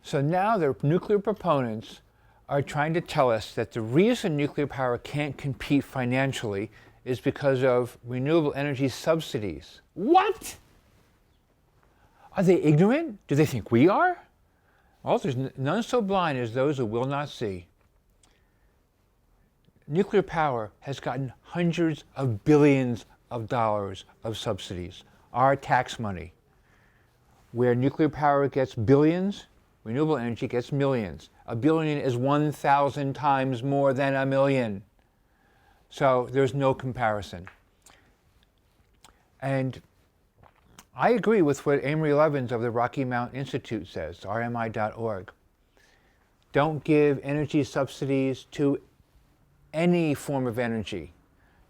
So now the nuclear proponents are trying to tell us that the reason nuclear power can't compete financially is because of renewable energy subsidies. What? Are they ignorant? Do they think we are? Well, there's none so blind as those who will not see. Nuclear power has gotten hundreds of billions of dollars of subsidies, our tax money. Where nuclear power gets billions, renewable energy gets millions. A billion is 1,000 times more than a million. So there's no comparison. And I agree with what Amory Levins of the Rocky Mountain Institute says, rmi.org. Don't give energy subsidies to any form of energy.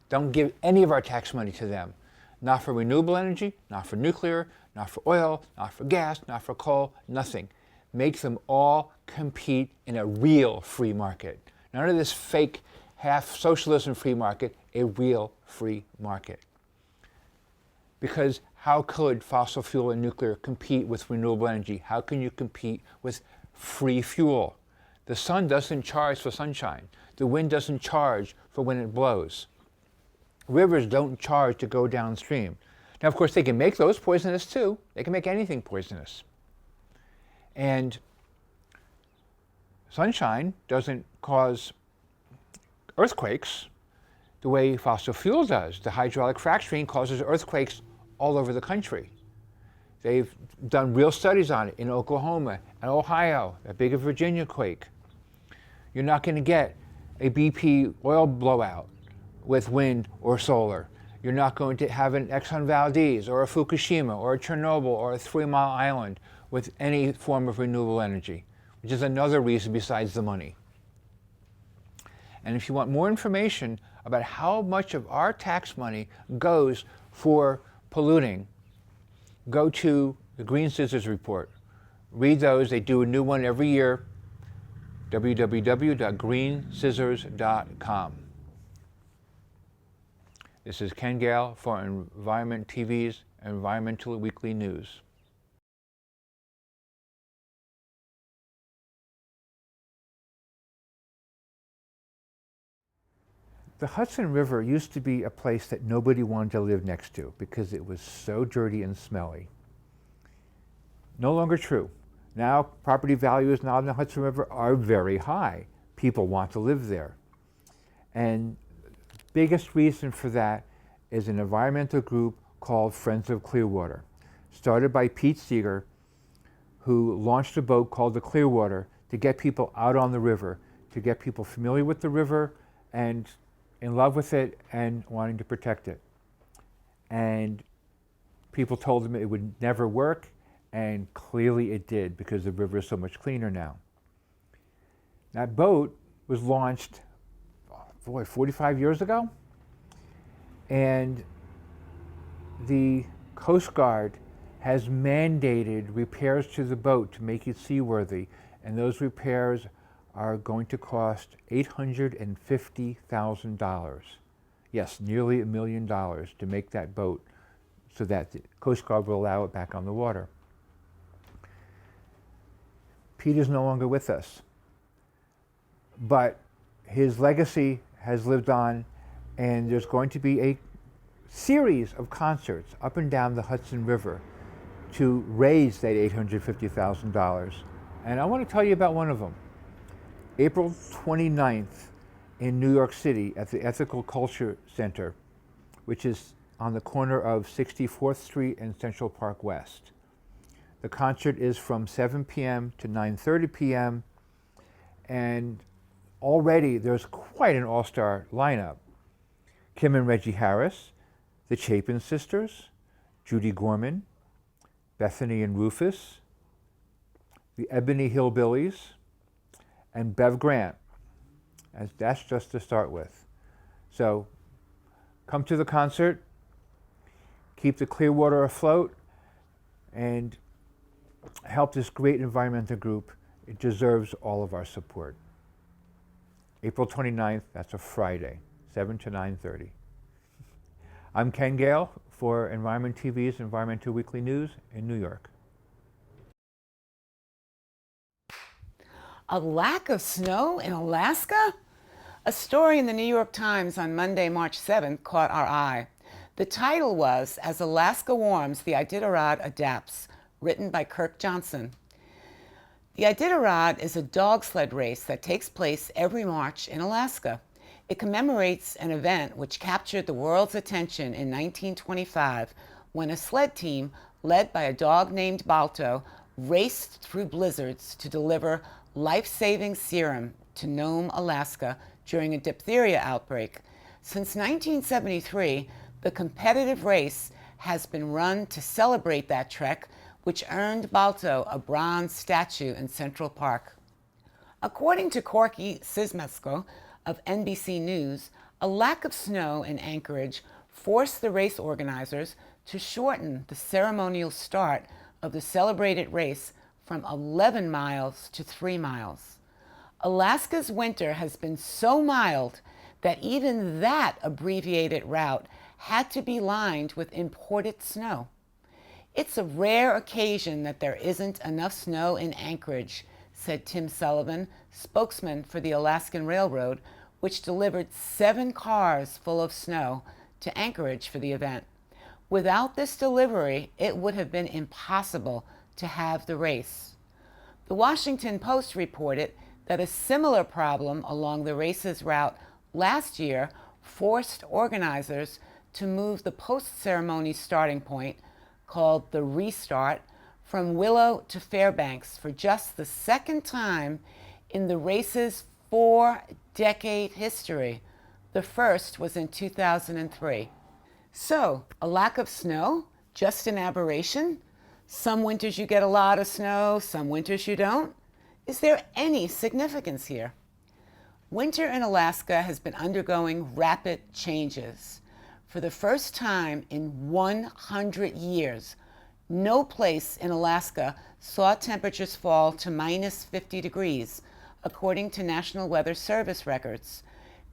Don't give any of our tax money to them. Not for renewable energy, not for nuclear, not for oil, not for gas, not for coal, nothing. Make them all compete in a real free market. None of this fake half socialism free market, a real free market. Because how could fossil fuel and nuclear compete with renewable energy? How can you compete with free fuel? The sun doesn't charge for sunshine. The wind doesn't charge for when it blows. Rivers don't charge to go downstream. Now, of course, they can make those poisonous too. They can make anything poisonous. And sunshine doesn't cause earthquakes the way fossil fuel does. The hydraulic fracturing causes earthquakes all over the country. They've done real studies on it in Oklahoma and Ohio, a big Virginia quake. You're not going to get a BP oil blowout with wind or solar. You're not going to have an Exxon Valdez or a Fukushima or a Chernobyl or a 3 Mile Island with any form of renewable energy, which is another reason besides the money. And if you want more information about how much of our tax money goes for polluting, go to the Green Scissors Report. Read those. They do a new one every year. www.greenscissors.com. This is Ken Gale for Environment TV's Environmental Weekly News. The Hudson River used to be a place that nobody wanted to live next to because it was so dirty and smelly. No longer true. Now property values now in the Hudson River are very high. People want to live there. And the biggest reason for that is an environmental group called Friends of Clearwater, started by Pete Seeger, who launched a boat called the Clearwater to get people out on the river, to get people familiar with the river and in love with it and wanting to protect it. And people told him it would never work, and clearly it did because the river is so much cleaner now. That boat was launched, 45 years ago, and the Coast Guard has mandated repairs to the boat to make it seaworthy, and those repairs are going to cost $850,000. Yes, nearly $1 million to make that boat so that the Coast Guard will allow it back on the water. Pete is no longer with us, but his legacy has lived on, and there's going to be a series of concerts up and down the Hudson River to raise that $850,000. And I want to tell you about one of them. April 29th in New York City at the Ethical Culture Center, which is on the corner of 64th Street and Central Park West. The concert is from 7 p.m. to 9:30 p.m. and already there's quite an all-star lineup. Kim and Reggie Harris, the Chapin Sisters, Judy Gorman, Bethany and Rufus, the Ebony Hillbillies, and Bev Grant. And that's just to start with. So come to the concert, keep the Clearwater afloat, and help this great environmental group. It deserves all of our support. April 29th, that's a Friday, 7 to 9:30. I'm Ken Gale for Environment TV's Environmental Weekly News in New York. A lack of snow in Alaska? A story in the New York Times on Monday, March 7th caught our eye. The title was, "As Alaska Warms, the Iditarod Adapts," written by Kirk Johnson. The Iditarod is a dog sled race that takes place every March in Alaska. It commemorates an event which captured the world's attention in 1925 when a sled team, led by a dog named Balto, raced through blizzards to deliver life-saving serum to Nome, Alaska during a diphtheria outbreak. Since 1973, the competitive race has been run to celebrate that trek, which earned Balto a bronze statue in Central Park. According to Corky Sismesko of NBC News, a lack of snow in Anchorage forced the race organizers to shorten the ceremonial start of the celebrated race from 11 miles to 3 miles. Alaska's winter has been so mild that even that abbreviated route had to be lined with imported snow. "It's a rare occasion that there isn't enough snow in Anchorage," said Tim Sullivan, spokesman for the Alaskan Railroad, which delivered 7 cars full of snow to Anchorage for the event. Without this delivery, it would have been impossible to have the race. The Washington Post reported that a similar problem along the race's route last year forced organizers to move the post-ceremony starting point, called the Restart, from Willow to Fairbanks for just the second time in the race's 4-decade history. The first was in 2003. So, a lack of snow? Just an aberration? Some winters you get a lot of snow, some winters you don't? Is there any significance here? Winter in Alaska has been undergoing rapid changes. For the first time in 100 years, no place in Alaska saw temperatures fall to minus 50 degrees, according to National Weather Service records.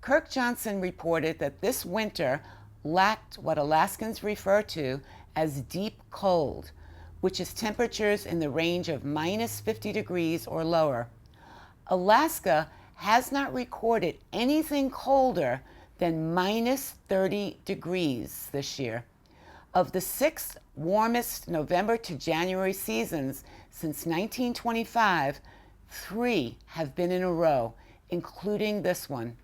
Kirk Johnson reported that this winter lacked what Alaskans refer to as deep cold, which is temperatures in the range of minus 50 degrees or lower. Alaska has not recorded anything colder than minus 30 degrees this year. Of the 6 warmest November to January seasons since 1925, 3 have been in a row, including this one.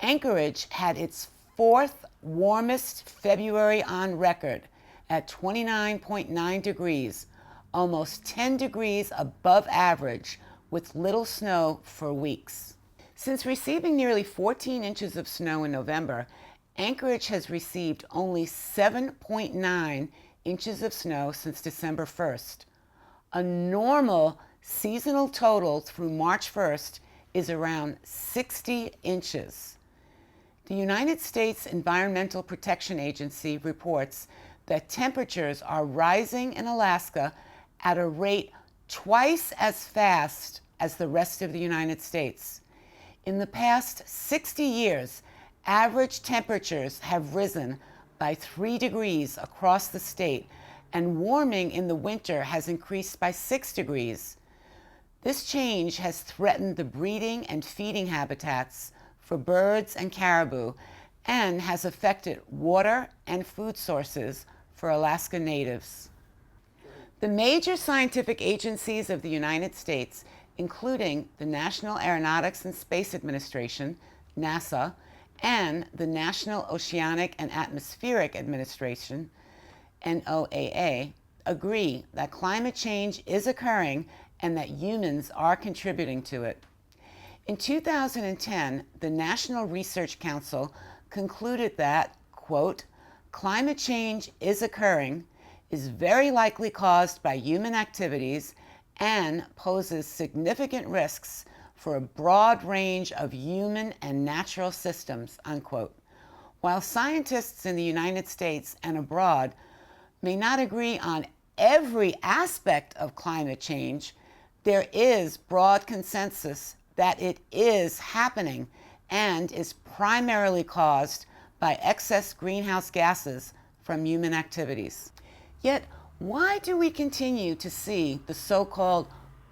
Anchorage had its 4th warmest February on record at 29.9 degrees, almost 10 degrees above average, with little snow for weeks. Since receiving nearly 14 inches of snow in November, Anchorage has received only 7.9 inches of snow since December 1st. A normal seasonal total through March 1st is around 60 inches. The United States Environmental Protection Agency reports that temperatures are rising in Alaska at a rate twice as fast as the rest of the United States. In the past 60 years, average temperatures have risen by 3 degrees across the state, and warming in the winter has increased by 6 degrees. This change has threatened the breeding and feeding habitats for birds and caribou, and has affected water and food sources for Alaska natives. The major scientific agencies of the United States, including the National Aeronautics and Space Administration, NASA, and the National Oceanic and Atmospheric Administration, NOAA, agree that climate change is occurring and that humans are contributing to it. In 2010, the National Research Council concluded that, quote, "Climate change is occurring, is very likely caused by human activities, and poses significant risks for a broad range of human and natural systems," unquote. While scientists in the United States and abroad may not agree on every aspect of climate change, there is broad consensus that it is happening and is primarily caused by excess greenhouse gases from human activities. Yet, why do we continue to see the so-called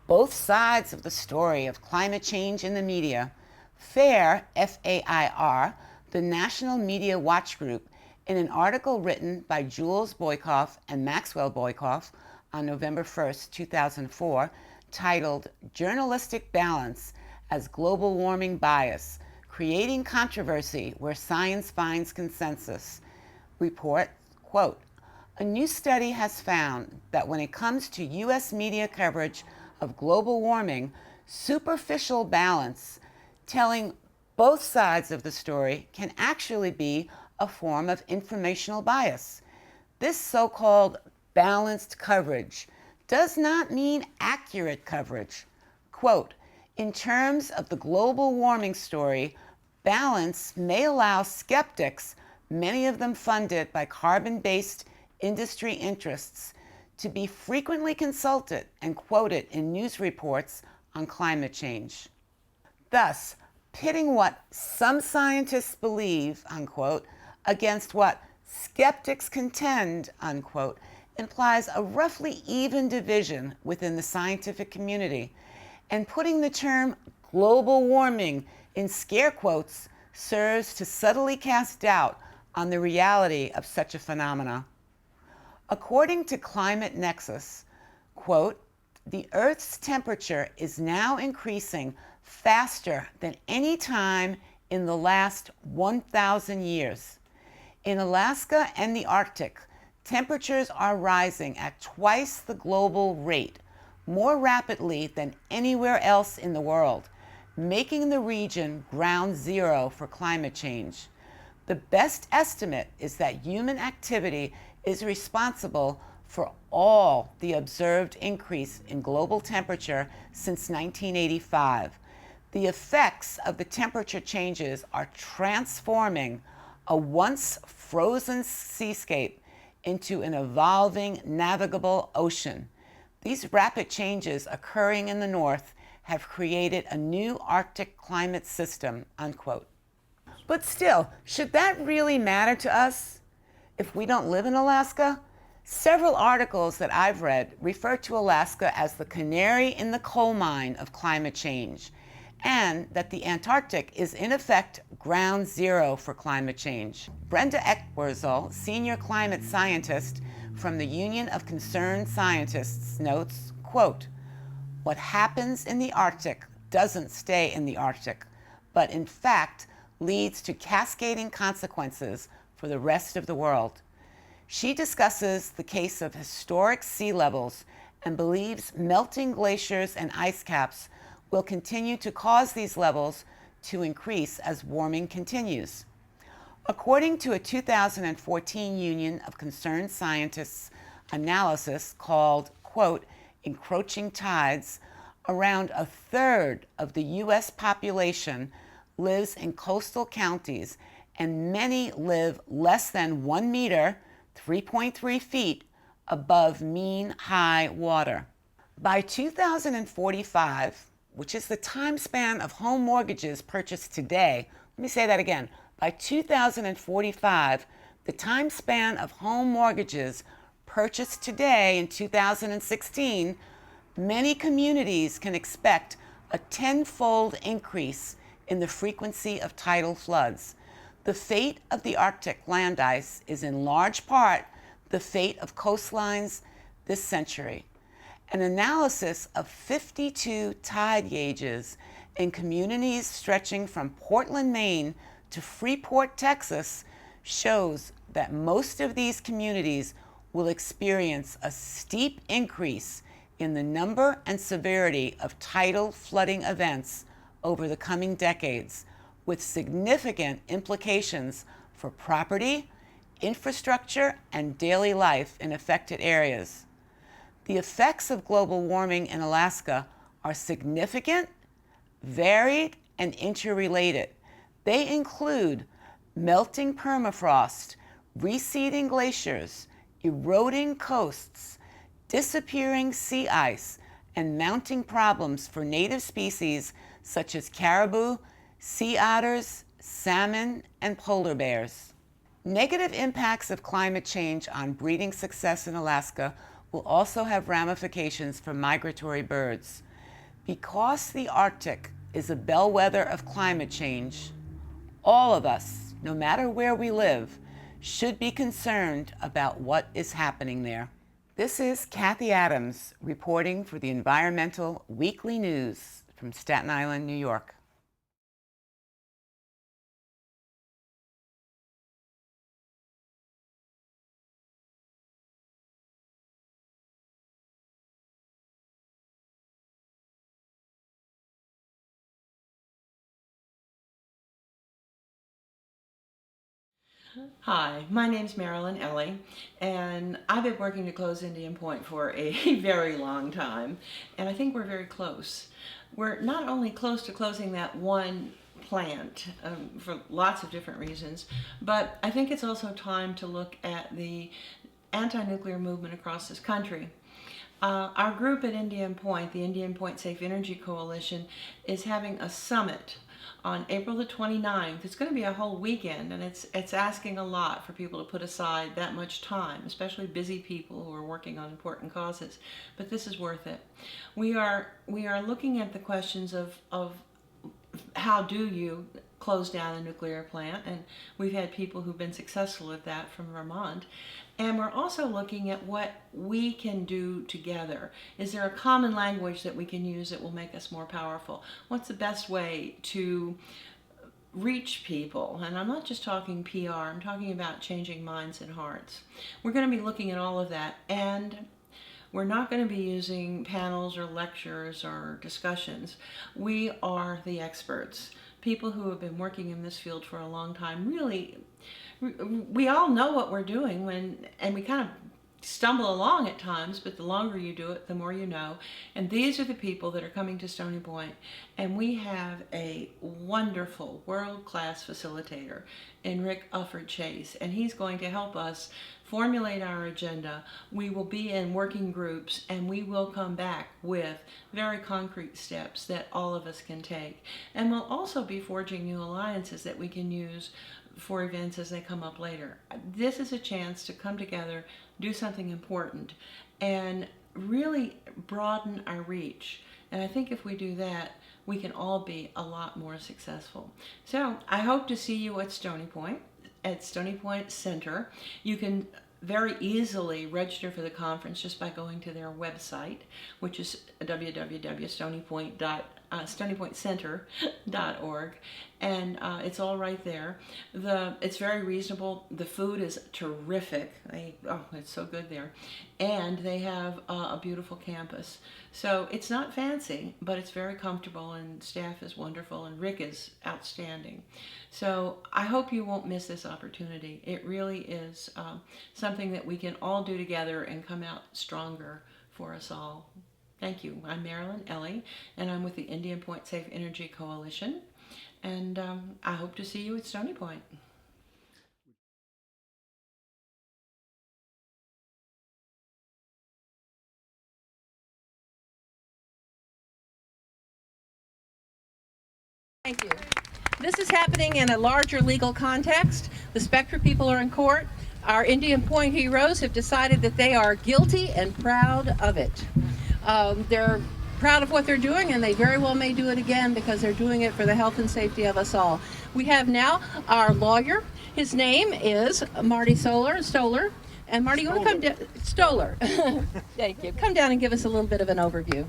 both sides of the story of climate change in the media, FAIR, F-A-I-R, the National Media Watch Group, in an article written by Jules Boykoff and Maxwell Boykoff on November 1st, 2004, titled Journalistic Balance as Global Warming Bias, Creating Controversy Where Science Finds Consensus, report, quote, a new study has found that when it comes to U.S. media coverage of global warming, superficial balance, telling both sides of the story, can actually be a form of informational bias. This so-called balanced coverage does not mean accurate coverage. Quote, in terms of the global warming story, balance may allow skeptics, many of them funded by carbon-based industry interests, to be frequently consulted and quoted in news reports on climate change. Thus, pitting what some scientists believe, unquote, against what skeptics contend, unquote, implies a roughly even division within the scientific community, and putting the term global warming in scare quotes serves to subtly cast doubt on the reality of such a phenomena. According to Climate Nexus, quote, the Earth's temperature is now increasing faster than any time in the last 1,000 years. In Alaska and the Arctic, temperatures are rising at twice the global rate, more rapidly than anywhere else in the world, making the region ground zero for climate change. The best estimate is that human activity is responsible for all the observed increase in global temperature since 1985. The effects of the temperature changes are transforming a once frozen seascape into an evolving navigable ocean. These rapid changes occurring in the north have created a new Arctic climate system, unquote. But still, should that really matter to us if we don't live in Alaska? Several articles that I've read refer to Alaska as the canary in the coal mine of climate change, and that the Antarctic is in effect ground zero for climate change. Brenda Eckwurzel, senior climate scientist from the Union of Concerned Scientists, notes, quote, what happens in the Arctic doesn't stay in the Arctic, but in fact leads to cascading consequences for the rest of the world. She discusses the case of historic sea levels and believes melting glaciers and ice caps will continue to cause these levels to increase as warming continues. According to a 2014 Union of Concerned Scientists analysis called, quote, encroaching tides, around a third of the U.S. population lives in coastal counties, and many live less than 1 meter, 3.3 feet, above mean high water. By 2045, which is the time span of home mortgages purchased today, let me say that again. By 2045, the time span of home mortgages purchased today in 2016, many communities can expect a tenfold increase in the frequency of tidal floods. The fate of the Arctic land ice is in large part the fate of coastlines this century. An analysis of 52 tide gauges in communities stretching from Portland, Maine to Freeport, Texas, shows that most of these communities will experience a steep increase in the number and severity of tidal flooding events over the coming decades, with significant implications for property, infrastructure, and daily life in affected areas. The effects of global warming in Alaska are significant, varied, and interrelated. They include melting permafrost, receding glaciers, eroding coasts, disappearing sea ice, and mounting problems for native species such as caribou, sea otters, salmon, and polar bears. Negative impacts of climate change on breeding success in Alaska will also have ramifications for migratory birds. Because the Arctic is a bellwether of climate change, all of us, no matter where we live, should be concerned about what is happening there. This is Kathy Adams reporting for the Environmental Weekly News from Staten Island, New York. Hi, my name's Marilyn Elie, and I've been working to close Indian Point for a very long time, and I think we're very close. We're not only close to closing that one plant for lots of different reasons, but I think it's also time to look at the anti-nuclear movement across this country. Our group at Indian Point, the Indian Point Safe Energy Coalition, is having a summit on April the 29th. It's going to be a whole weekend, and it's asking a lot for people to put aside that much time, especially busy people who are working on important causes. But this is worth it. We are looking at the questions of how do you close down a nuclear plant, and we've had people who've been successful at that from Vermont. And we're also looking at what we can do together. Is there a common language that we can use that will make us more powerful? What's the best way to reach people? And I'm not just talking PR, I'm talking about changing minds and hearts. We're going to be looking at all of that, and we're not going to be using panels or lectures or discussions. We are the experts, people who have been working in this field for a long time. Really, we all know what we're doing and we kind of stumble along at times, but the longer you do it, the more you know. And these are the people that are coming to Stony Point, and we have a wonderful world-class facilitator in Rick Ufford Chase, and he's going to help us formulate our agenda. We will be in working groups, and we will come back with very concrete steps that all of us can take. And we'll also be forging new alliances that we can use for events as they come up later. This is a chance to come together, do something important, and really broaden our reach. And I think if we do that, we can all be a lot more successful. So I hope to see you at Stony Point Center. You can very easily register for the conference just by going to their website, which is www.stonypointcenter.org, and it's all right there. It's very reasonable. The food is terrific. It's so good there, and they have a beautiful campus. So it's not fancy, but it's very comfortable, and staff is wonderful, and Rick is outstanding. So I hope you won't miss this opportunity. It really is something that we can all do together and come out stronger for us all. Thank you. I'm Marilyn Elie, and I'm with the Indian Point Safe Energy Coalition, and I hope to see you at Stony Point. Thank you. This is happening in a larger legal context. The Spectra people are in court. Our Indian Point heroes have decided that they are guilty and proud of it. They're proud of what they're doing, and they very well may do it again because they're doing it for the health and safety of us all. We have now our lawyer. His name is Marty Stolar. And Marty, you want to come down? Stolar. Thank you. Come down and give us a little bit of an overview.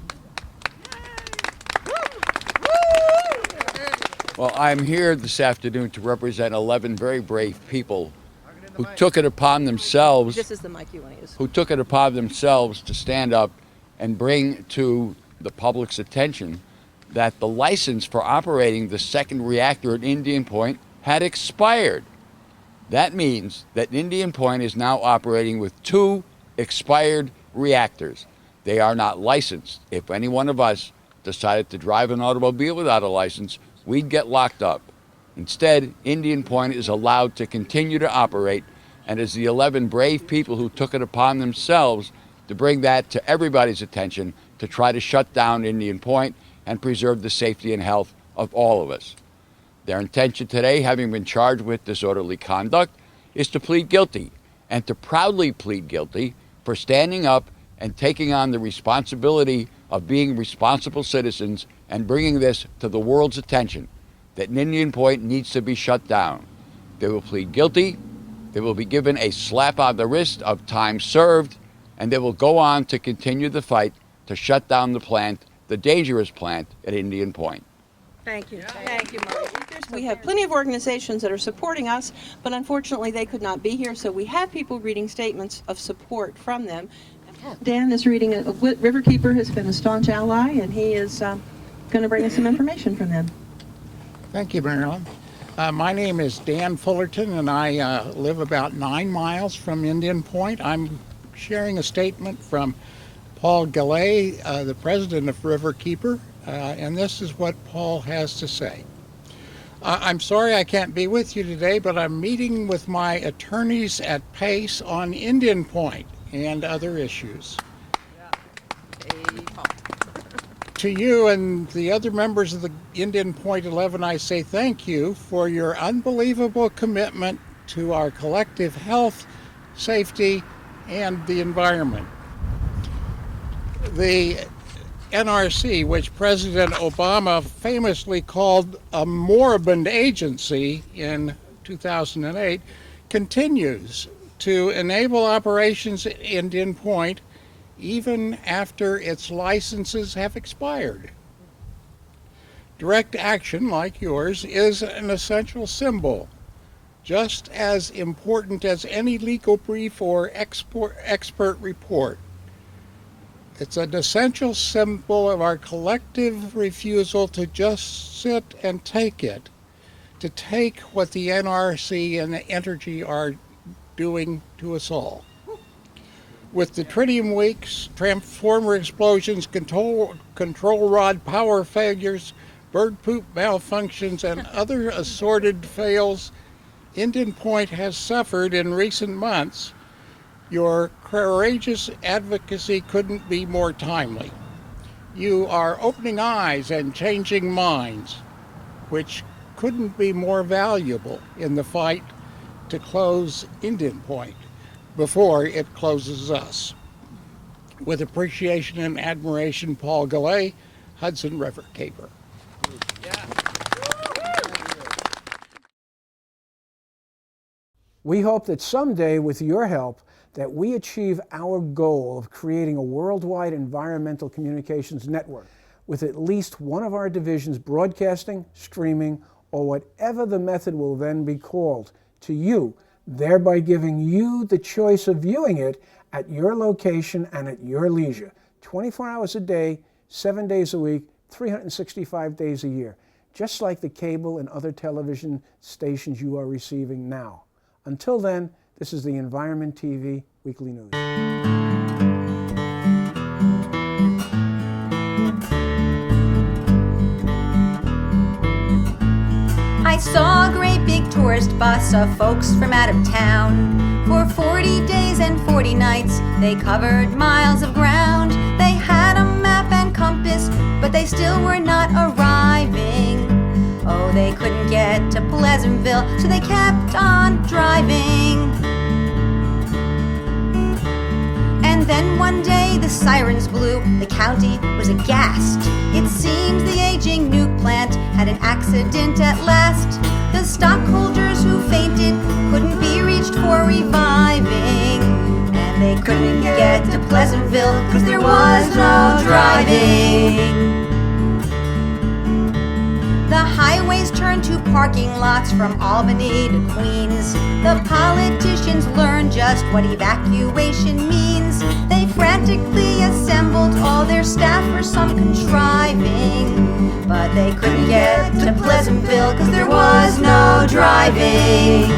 Well, I'm here this afternoon to represent 11 very brave people who took it upon themselves. This is the mic you want to use. Who took it upon themselves to stand up and bring to the public's attention that the license for operating the second reactor at Indian Point had expired. That means that Indian Point is now operating with 2 expired reactors. They are not licensed. If any one of us decided to drive an automobile without a license, we'd get locked up. Instead, Indian Point is allowed to continue to operate, and as the 11 brave people who took it upon themselves to bring that to everybody's attention to try to shut down Indian Point and preserve the safety and health of all of us. Their intention today, having been charged with disorderly conduct, is to plead guilty, and to proudly plead guilty for standing up and taking on the responsibility of being responsible citizens and bringing this to the world's attention, that Indian Point needs to be shut down. They will plead guilty, they will be given a slap on the wrist of time served, and they will go on to continue the fight to shut down the plant, the dangerous plant at Indian Point. Thank you. Thank you, Marty. We have plenty of organizations that are supporting us, but unfortunately they could not be here, so we have people reading statements of support from them. Dan is reading a Riverkeeper has been a staunch ally, and he is going to bring us some information from them. Thank you, Marilyn. My name is Dan Fullerton, and I live about 9 miles from Indian Point. I'm sharing a statement from Paul Gallay, the president of Riverkeeper, and this is what Paul has to say. I'm sorry I can't be with you today, but I'm meeting with my attorneys at Pace on Indian Point and other issues. To you and the other members of the Indian Point 11, I say thank you for your unbelievable commitment to our collective health, safety, and the environment. The NRC, which President Obama famously called a moribund agency in 2008, continues to enable operations at Indian Point even after its licenses have expired. Direct action like yours is an essential symbol, just as important as any legal brief or expert report. It's an essential symbol of our collective refusal to just sit and take it, to take what the NRC and the energy are doing to us all. With the tritium leaks, transformer explosions, control rod power failures, bird poop malfunctions, and other assorted fails Indian Point has suffered in recent months, your courageous advocacy couldn't be more timely. You are opening eyes and changing minds, which couldn't be more valuable in the fight to close Indian Point before it closes us. With appreciation and admiration, Paul Gallay, Hudson Riverkeeper. We hope that someday, with your help, that we achieve our goal of creating a worldwide environmental communications network with at least one of our divisions broadcasting, streaming, or whatever the method will then be called to you, thereby giving you the choice of viewing it at your location and at your leisure, 24 hours a day, 7 days a week, 365 days a year, just like the cable and other television stations you are receiving now. Until then, this is the Environment TV Weekly News. I saw a great big tourist bus of folks from out of town. For 40 days and 40 nights, they covered miles of ground. They had a map and compass, but they still were not arriving. Oh, they couldn't get to Pleasantville, so they kept on driving. And then one day the sirens blew, the county was aghast. It seems the aging nuke plant had an accident at last. The stockholders who fainted couldn't be reached for reviving. And they couldn't get to Pleasantville, 'cause there was no driving. The highways turned to parking lots from Albany to Queens. The politicians learned just what evacuation means. They frantically assembled all their staff for some contriving. But they couldn't get to Pleasantville, 'cause there was no driving.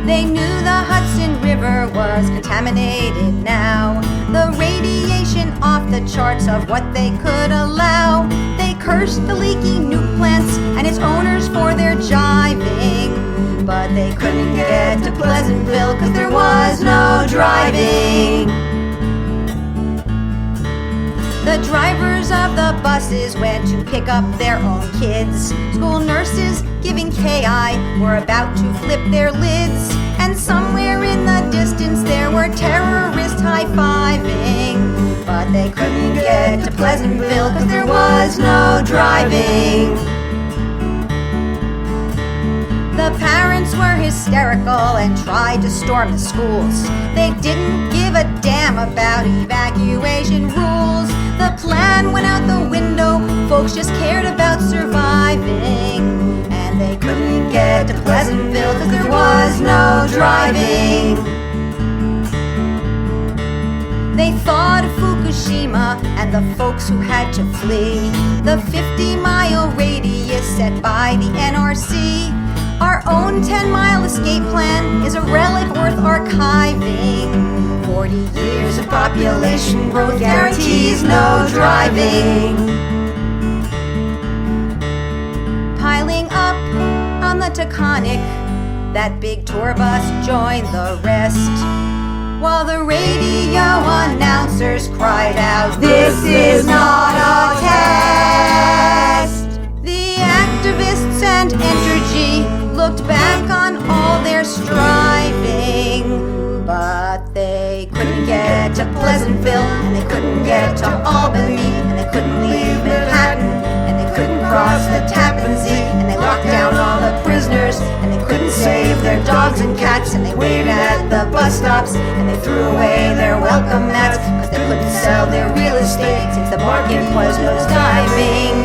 They knew the Hudson River was contaminated now. The radiation off the charts of what they could allow. They cursed the leaky nuke plants and its owners for their jiving. But they couldn't get to Pleasantville, 'cause there was no driving. The drivers of the buses went to pick up their own kids. School nurses giving KI were about to flip their lids. And And somewhere in the distance there were terrorists high-fiving. But they couldn't get to Pleasantville 'cause there was no driving. The parents were hysterical and tried to storm the schools. They didn't give a damn about evacuation rules. The plan went out the window, folks just cared about surviving. And they couldn't get to Pleasantville 'cause there was no driving. They thought of Fukushima and the folks who had to flee. The 50-mile radius set by the NRC. Our own 10-mile escape plan is a relic worth archiving. 40 years of population growth guarantees no driving. Piling up on the Taconic, that big tour bus joined the rest. While the radio announcers cried out, "This is not a test!" The activists and Entergy looked back on all their striving, but they couldn't get to Pleasantville, and they couldn't get to Albany, and they couldn't leave Manhattan, and they couldn't cross the Tappan Zee, and they locked down all the prisoners, and they couldn't save their dogs and cats, and they waited at the bus stops, and they threw away their welcome mats, 'cause they couldn't sell their real estate since the market was nosediving.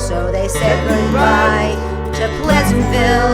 So they said goodbye to Pleasantville,